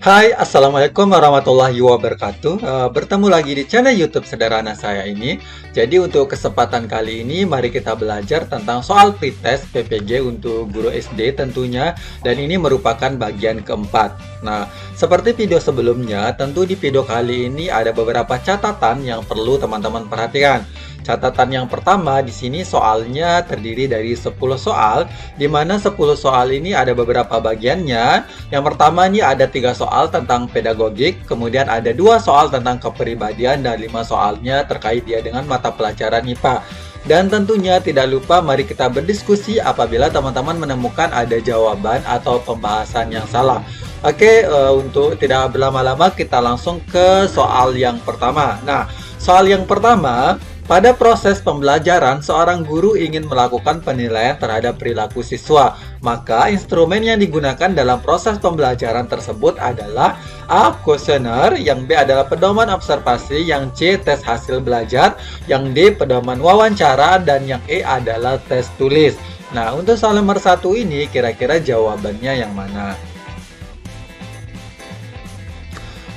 Hai, Assalamualaikum warahmatullahi wabarakatuh. Bertemu lagi di channel YouTube sederhana saya ini. Jadi untuk kesempatan kali ini, mari kita belajar tentang soal pretest PPG untuk guru SD tentunya. Dan ini merupakan bagian keempat. Nah, seperti video sebelumnya, tentu di video kali ini ada beberapa catatan yang perlu teman-teman perhatikan. Catatan yang pertama di sini soalnya terdiri dari 10 soal, di mana 10 soal ini ada beberapa bagiannya. Yang pertama ini ada 3 soal tentang pedagogik, kemudian ada 2 soal tentang kepribadian dan 5 soalnya terkait dia dengan mata pelajaran IPA. Dan tentunya tidak lupa mari kita berdiskusi apabila teman-teman menemukan ada jawaban atau pembahasan yang salah. Oke, untuk tidak berlama-lama kita langsung ke soal yang pertama. Nah, soal yang pertama, pada proses pembelajaran, seorang guru ingin melakukan penilaian terhadap perilaku siswa. Maka, instrumen yang digunakan dalam proses pembelajaran tersebut adalah A. Kuesioner, yang B adalah pedoman observasi, yang C. tes hasil belajar, yang D. pedoman wawancara, dan yang E adalah tes tulis. Nah, untuk soal nomor 1 ini, kira-kira jawabannya yang mana?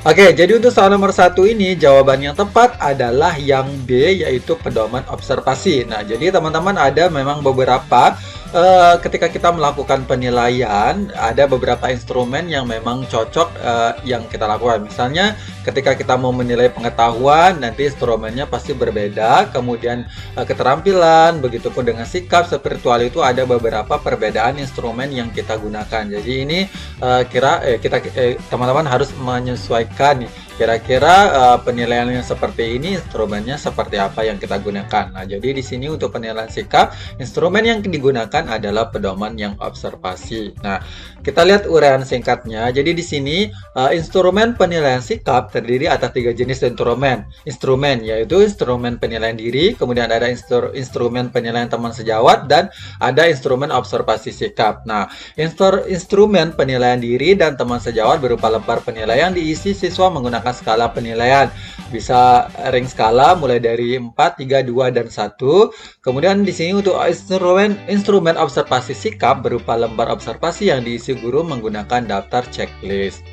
Oke, jadi untuk soal nomor 1 ini, jawaban yang tepat adalah yang B, yaitu pedoman observasi. Nah, jadi teman-teman ada memang beberapa, ketika kita melakukan penilaian, ada beberapa instrumen yang memang cocok yang kita lakukan. Misalnya, ketika kita mau menilai pengetahuan, nanti instrumennya pasti berbeda. Kemudian keterampilan, begitupun dengan sikap, spiritual itu ada beberapa perbedaan instrumen yang kita gunakan. Jadi ini teman-teman harus menyesuaikan nih. Kira-kira penilaiannya seperti ini, instrumennya seperti apa yang kita gunakan. Nah, jadi di sini untuk penilaian sikap, instrumen yang digunakan adalah pedoman yang observasi. Nah, kita lihat uraian singkatnya. Jadi di sini instrumen penilaian sikap terdiri atas 3 jenis instrumen. Instrumen yaitu instrumen penilaian diri, kemudian ada instrumen penilaian teman sejawat, dan ada instrumen observasi sikap. Nah, instrumen penilaian diri dan teman sejawat berupa lembar penilaian diisi siswa menggunakan skala penilaian. Bisa ring skala mulai dari 4, 3, 2, dan 1. Kemudian di sini untuk instrumen observasi sikap berupa lembar observasi yang diisi guru menggunakan daftar checklist.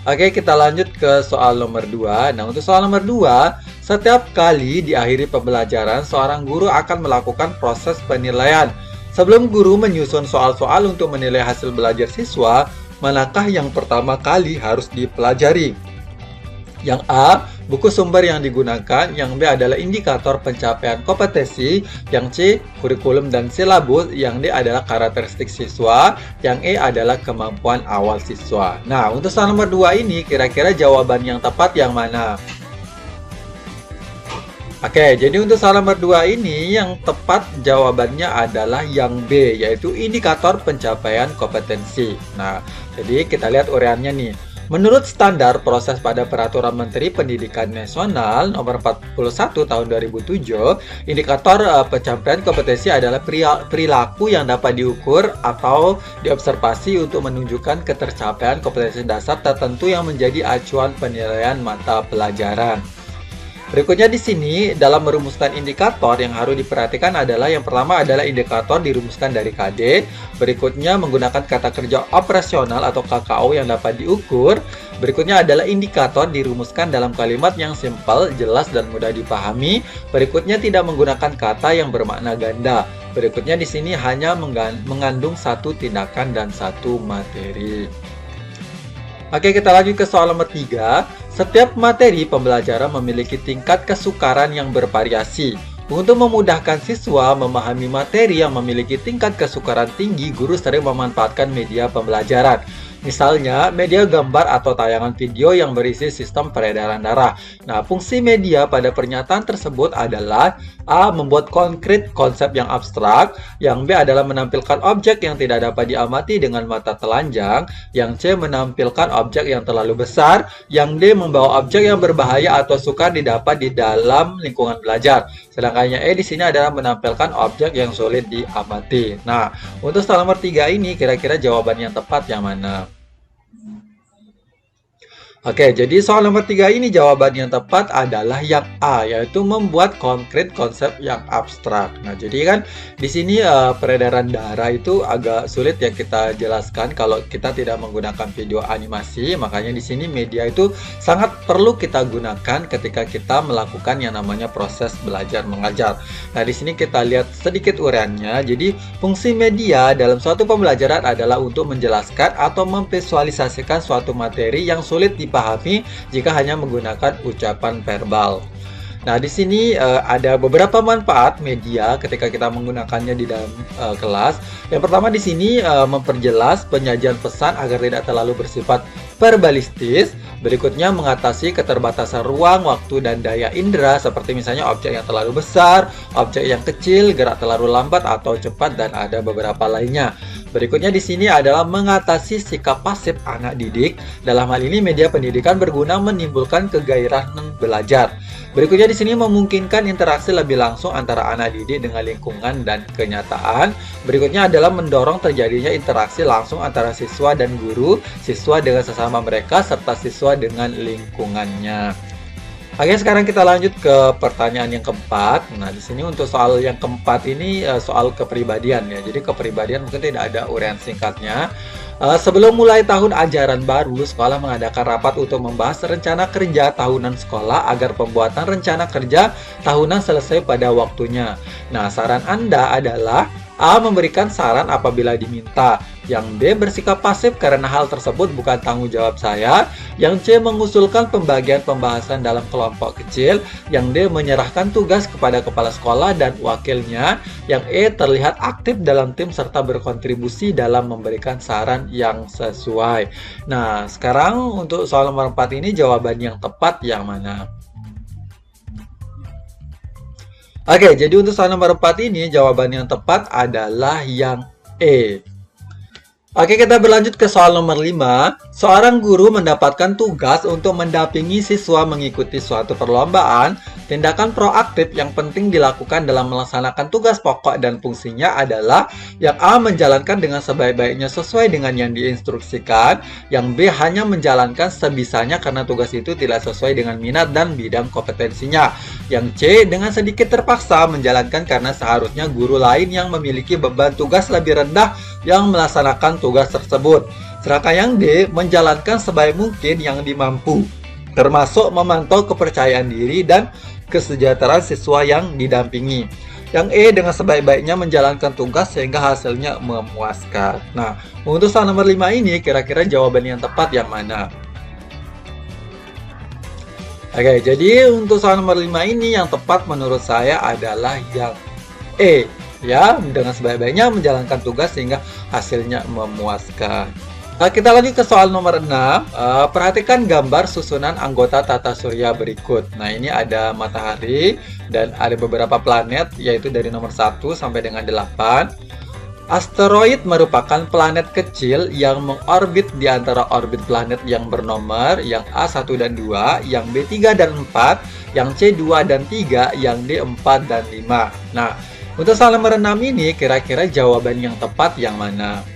Oke, kita lanjut ke soal nomor 2. Nah, untuk soal nomor 2, setiap kali diakhiri pembelajaran, seorang guru akan melakukan proses penilaian. Sebelum guru menyusun soal-soal untuk menilai hasil belajar siswa, manakah yang pertama kali harus dipelajari? Yang A, buku sumber yang digunakan, yang B adalah indikator pencapaian kompetensi, yang C, kurikulum dan silabus, yang D adalah karakteristik siswa, yang E adalah kemampuan awal siswa. Nah, untuk soal nomor 2 ini, kira-kira jawaban yang tepat yang mana? Oke, jadi untuk soal nomor 2 ini, yang tepat jawabannya adalah yang B, yaitu indikator pencapaian kompetensi. Nah, jadi kita lihat uraiannya nih. Menurut standar proses pada Peraturan Menteri Pendidikan Nasional Nomor 41 Tahun 2007, indikator pencapaian kompetensi adalah perilaku yang dapat diukur atau diobservasi untuk menunjukkan ketercapaian kompetensi dasar tertentu yang menjadi acuan penilaian mata pelajaran. Berikutnya di sini, dalam merumuskan indikator yang harus diperhatikan adalah yang pertama adalah indikator dirumuskan dari KD, berikutnya menggunakan kata kerja operasional atau KKO yang dapat diukur, berikutnya adalah indikator dirumuskan dalam kalimat yang simpel, jelas, dan mudah dipahami, berikutnya tidak menggunakan kata yang bermakna ganda, berikutnya di sini hanya mengandung satu tindakan dan satu materi. Oke, kita lanjut ke soal nomor 3. Setiap materi pembelajaran memiliki tingkat kesukaran yang bervariasi. Untuk memudahkan siswa memahami materi yang memiliki tingkat kesukaran tinggi, guru sering memanfaatkan media pembelajaran. Misalnya, media gambar atau tayangan video yang berisi sistem peredaran darah. Nah, fungsi media pada pernyataan tersebut adalah A. Membuat konkret konsep yang abstrak. Yang B adalah menampilkan objek yang tidak dapat diamati dengan mata telanjang. Yang C. Menampilkan objek yang terlalu besar. Yang D. Membawa objek yang berbahaya atau sukar didapat di dalam lingkungan belajar. Sedangkan yang E di sini adalah menampilkan objek yang sulit diamati. Nah, untuk soal nomor 3 ini, kira-kira jawaban yang tepat yang mana? Oke, jadi soal nomor 3 ini jawaban yang tepat adalah yang A, yaitu membuat konkret konsep yang abstrak. Nah, jadi kan di sini peredaran darah itu agak sulit ya kita jelaskan kalau kita tidak menggunakan video animasi. Makanya di sini media itu sangat perlu kita gunakan ketika kita melakukan yang namanya proses belajar mengajar. Nah, di sini kita lihat sedikit uraiannya. Jadi, fungsi media dalam suatu pembelajaran adalah untuk menjelaskan atau memvisualisasikan suatu materi yang sulit dipahami jika hanya menggunakan ucapan verbal. Nah, di sini ada beberapa manfaat media ketika kita menggunakannya di dalam kelas. Yang pertama di sini memperjelas penyajian pesan agar tidak terlalu bersifat verbalistis. Berikutnya mengatasi keterbatasan ruang, waktu, dan daya indera seperti misalnya objek yang terlalu besar, objek yang kecil, gerak terlalu lambat atau cepat, dan ada beberapa lainnya. Berikutnya di sini adalah mengatasi sikap pasif anak didik. Dalam hal ini media pendidikan berguna menimbulkan kegairahan belajar. Berikutnya di sini memungkinkan interaksi lebih langsung antara anak didik dengan lingkungan dan kenyataan. Berikutnya adalah mendorong terjadinya interaksi langsung antara siswa dan guru, siswa dengan sesama mereka, serta siswa dengan lingkungannya. Oke, sekarang kita lanjut ke pertanyaan yang keempat. Nah, di sini untuk soal yang keempat ini soal kepribadian ya. Jadi kepribadian mungkin tidak ada uraian singkatnya. Sebelum mulai tahun ajaran baru, sekolah mengadakan rapat untuk membahas rencana kerja tahunan sekolah agar pembuatan rencana kerja tahunan selesai pada waktunya. Nah, saran Anda adalah A. Memberikan saran apabila diminta. Yang B. Bersikap pasif karena hal tersebut bukan tanggung jawab saya. Yang C. Mengusulkan pembagian pembahasan dalam kelompok kecil. Yang D. Menyerahkan tugas kepada kepala sekolah dan wakilnya. Yang E. Terlihat aktif dalam tim serta berkontribusi dalam memberikan saran yang sesuai. Nah, sekarang untuk soal nomor 4 ini jawaban yang tepat yang mana? Oke, jadi untuk soal nomor 4 ini jawaban yang tepat adalah yang E. Oke, kita berlanjut ke soal nomor 5. Seorang guru mendapatkan tugas untuk mendampingi siswa mengikuti suatu perlombaan. Tindakan proaktif yang penting dilakukan dalam melaksanakan tugas pokok dan fungsinya adalah yang A. Menjalankan dengan sebaik-baiknya sesuai dengan yang diinstruksikan. Yang B. Hanya menjalankan sebisanya karena tugas itu tidak sesuai dengan minat dan bidang kompetensinya. Yang C. Dengan sedikit terpaksa menjalankan karena seharusnya guru lain yang memiliki beban tugas lebih rendah yang melaksanakan tugas tersebut. Sedangkan yang D. Menjalankan sebaik mungkin yang dimampu, termasuk memantau kepercayaan diri dan kesejahteraan siswa yang didampingi. Yang E. Dengan sebaik-baiknya menjalankan tugas sehingga hasilnya memuaskan. Nah, untuk soal nomor 5 ini kira-kira jawaban yang tepat yang mana? Oke, jadi untuk soal nomor 5 ini yang tepat menurut saya adalah yang E. Ya, dengan sebaik-baiknya menjalankan tugas sehingga hasilnya memuaskan. Kita lanjut ke soal nomor 6. Perhatikan gambar susunan anggota tata surya berikut. Nah, ini ada matahari dan ada beberapa planet, yaitu dari nomor 1 sampai dengan 8. Asteroid merupakan planet kecil yang mengorbit di antara orbit planet yang bernomor yang A1 dan 2, yang B3 dan 4, yang C2 dan 3, yang D4 dan 5. Nah, untuk soal nomor 6 ini kira-kira jawaban yang tepat yang mana?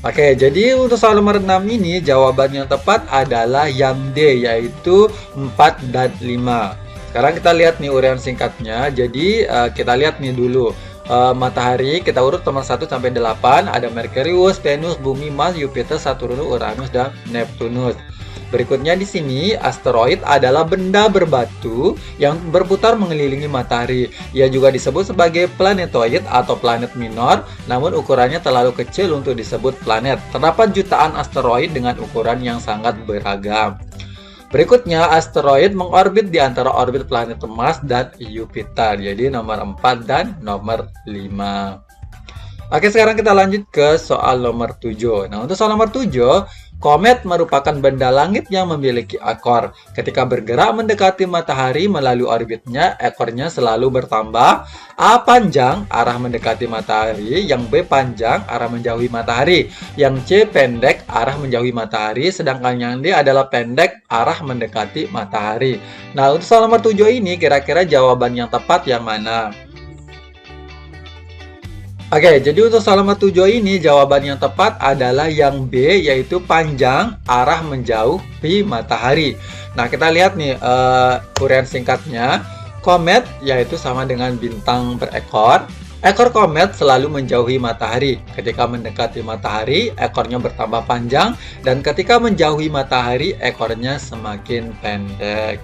Oke, jadi untuk soal nomor 6 ini jawaban yang tepat adalah yang D, yaitu 4 dan 5. Sekarang kita lihat nih uraian singkatnya. Jadi kita lihat nih dulu. Matahari kita urut nomor 1 sampai 8. Ada Merkurius, Venus, Bumi, Mars, Jupiter, Saturnus, Uranus, dan Neptunus. Berikutnya di sini asteroid adalah benda berbatu yang berputar mengelilingi matahari. Ia juga disebut sebagai planetoid atau planet minor, namun ukurannya terlalu kecil untuk disebut planet. Terdapat jutaan asteroid dengan ukuran yang sangat beragam. Berikutnya, asteroid mengorbit di antara orbit planet Mars dan Jupiter. Jadi nomor 4 dan nomor 5. Oke, sekarang kita lanjut ke soal nomor 7. Nah, untuk soal nomor 7, komet merupakan benda langit yang memiliki ekor. Ketika bergerak mendekati matahari melalui orbitnya, ekornya selalu bertambah. A panjang, arah mendekati matahari. Yang B panjang, arah menjauhi matahari. Yang C pendek, arah menjauhi matahari. Sedangkan yang D adalah pendek, arah mendekati matahari. Nah, untuk soal nomor 7 ini, kira-kira jawaban yang tepat yang mana? Oke, jadi untuk soal nomor 7 ini jawaban yang tepat adalah yang B, yaitu panjang arah menjauhi matahari. Nah, kita lihat nih uraian singkatnya. Komet yaitu sama dengan bintang berekor. Ekor komet selalu menjauhi matahari. Ketika mendekati matahari, ekornya bertambah panjang, dan ketika menjauhi matahari, ekornya semakin pendek.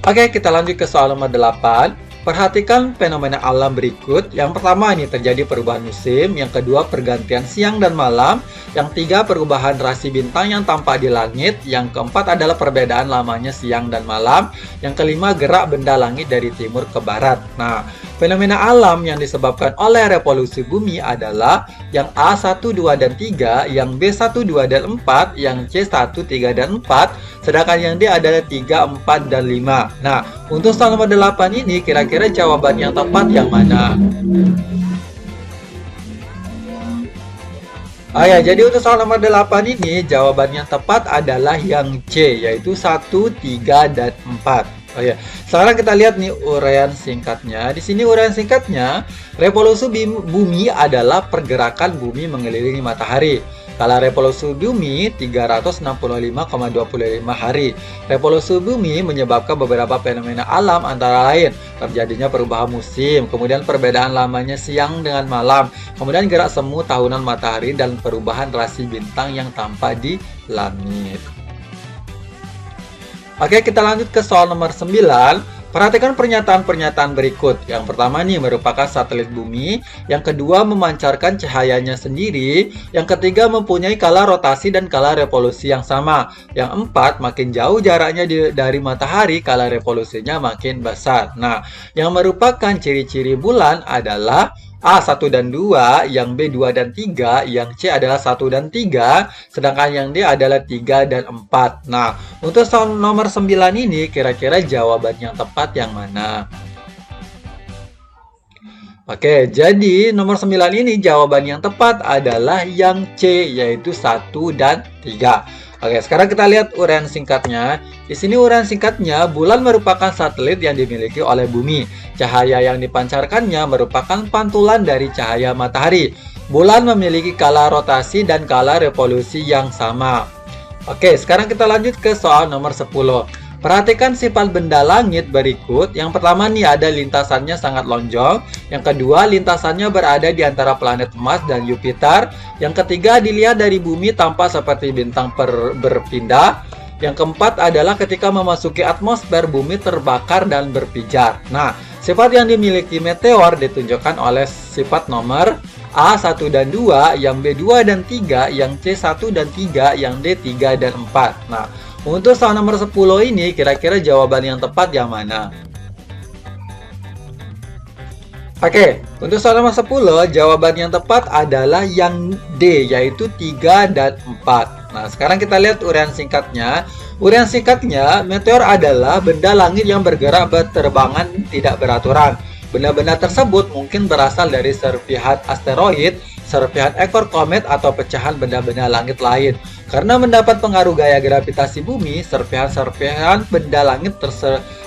Oke, kita lanjut ke soal nomor 8. Perhatikan fenomena alam berikut. Yang pertama ini terjadi perubahan musim, yang kedua pergantian siang dan malam, yang tiga perubahan rasi bintang yang tampak di langit, yang keempat adalah perbedaan lamanya siang dan malam, yang kelima gerak benda langit dari timur ke barat. Nah, fenomena alam yang disebabkan oleh revolusi bumi adalah yang A 1, 2, dan 3, yang B 1, 2, dan 4, yang C 1, 3, dan 4, sedangkan yang D adalah 3, 4, dan 5. Nah, untuk soal nomor 8 ini kira-kira jawaban yang tepat yang mana? Oh ya, jadi untuk soal nomor 8 ini jawaban yang tepat adalah yang C, yaitu 1, 3, dan 4. Oh ya, sekarang kita lihat nih uraian singkatnya. Di sini uraian singkatnya, revolusi bumi adalah pergerakan bumi mengelilingi matahari. Kala revolusi bumi 365,25 hari. Revolusi bumi menyebabkan beberapa fenomena alam antara lain terjadinya perubahan musim, kemudian perbedaan lamanya siang dengan malam, kemudian gerak semu tahunan matahari, dan perubahan rasi bintang yang tampak di langit. Oke, kita lanjut ke soal nomor 9. Perhatikan pernyataan-pernyataan berikut. Yang pertama nih merupakan satelit bumi, yang kedua memancarkan cahayanya sendiri, yang ketiga mempunyai skala rotasi dan skala revolusi yang sama, yang empat makin jauh jaraknya dari matahari, skala revolusinya makin besar. Nah, yang merupakan ciri-ciri bulan adalah A 1 dan 2, yang B 2 dan 3, yang C adalah 1 dan 3, sedangkan yang D adalah 3 dan 4. Nah, untuk soal nomor 9 ini kira-kira jawaban yang tepat yang mana? Oke, jadi nomor 9 ini jawaban yang tepat adalah yang C, yaitu 1 dan 3. Oke, sekarang kita lihat uraian singkatnya. Di sini uraian singkatnya, bulan merupakan satelit yang dimiliki oleh bumi. Cahaya yang dipancarkannya merupakan pantulan dari cahaya matahari. Bulan memiliki skala rotasi dan skala revolusi yang sama. Oke, sekarang kita lanjut ke soal nomor 10. Perhatikan sifat benda langit berikut. Yang pertama nih ada lintasannya sangat lonjong. Yang kedua lintasannya berada di antara planet Mars dan Jupiter. Yang ketiga dilihat dari bumi tampak seperti bintang berpindah. Yang keempat adalah ketika memasuki atmosfer bumi terbakar dan berpijar. Nah, sifat yang dimiliki meteor ditunjukkan oleh sifat nomor A 1 dan 2, yang B 2 dan 3, yang C 1 dan 3, yang D 3 dan 4. Nah, untuk soal nomor 10 ini kira-kira jawaban yang tepat yang mana? Oke, untuk soal nomor 10 jawaban yang tepat adalah yang D, yaitu 3 dan 4. Nah, sekarang kita lihat uraian singkatnya. Uraian singkatnya, meteor adalah benda langit yang bergerak berterbangan tidak beraturan. Benda-benda tersebut mungkin berasal dari serpihan asteroid, serpihan ekor komet, atau pecahan benda-benda langit lain. Karena mendapat pengaruh gaya gravitasi bumi, serpihan-serpihan benda langit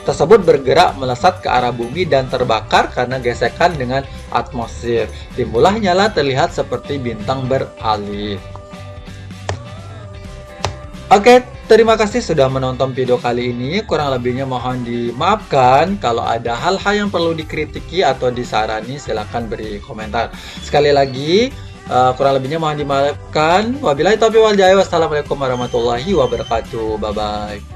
tersebut bergerak melesat ke arah bumi dan terbakar karena gesekan dengan atmosfer. Timbullah nyala terlihat seperti bintang beralih. Oke, terima kasih sudah menonton video kali ini. Kurang lebihnya mohon dimaafkan. Kalau ada hal-hal yang perlu dikritiki atau disarani, silahkan beri komentar. Sekali lagi, kurang lebihnya mohon dimaafkan. Wabillahi taufiq wal hidayah. Wassalamualaikum warahmatullahi wabarakatuh. Bye-bye.